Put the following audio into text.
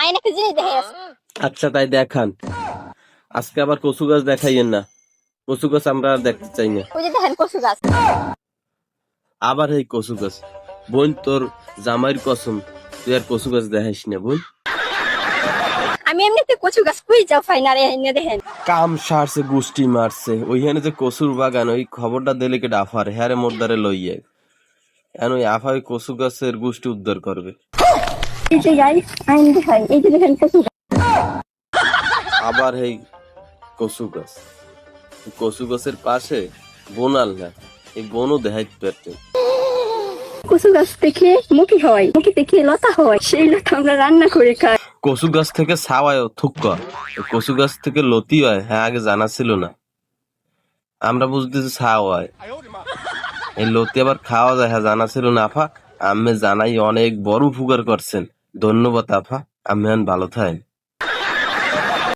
আইন একটা জিনিস দেখে আচ্ছা তাই দেখান, আজকে আবার কচু গাছ দেখাইয়েন না, কচু গাছ আমরা আর দেখতে চাই না। ওই যে দেখেন কচু গাছ। আবার এই কচু গাছ, বোন তোর জামাইয়ের কসম তুই আর কচু গাছ দেখাইস না বোন। আমি এমনিতে কচু গাছ কই যাও ফাইনারে এনে দেখেন। কাম সারছে গুষ্টি মারছে, ওইখানে যে কচুর বাগান ওই খবরটা দিলে কে ডাফার হ্যারে মোদ্দারে লইয়ে এখন ওই আফা ওই কচু গাছের গুষ্টি উদ্ধার করবে। এই যে গাইস আইন দেখাই, এই যে দেখেন কচু গাছ। আবার এই কচু গাছ, কচু গাছের পাশে বনাল না, এই বনও দেখাইতে পারতেন। কচু গাছ থেকে মুখি হয়, মুখি থেকে লতা হয়, সেই লতা আমরা রান্না করে খাই। কচু গাছ থেকে ছাওয়ায় থুক্কা, কচু গাছ থেকে লতি হয়, হ্যাঁ আগে জানা ছিল না, আমরা বুঝতেছি ছাওয়া হয়, এই লতি আবার খাওয়া যায় হ্যাঁ জানা ছিল না আফা। আমি জানাই অনেক বড় উপকার করছেন, ধন্যবাদ আফা, আমি ভালো থাকেন।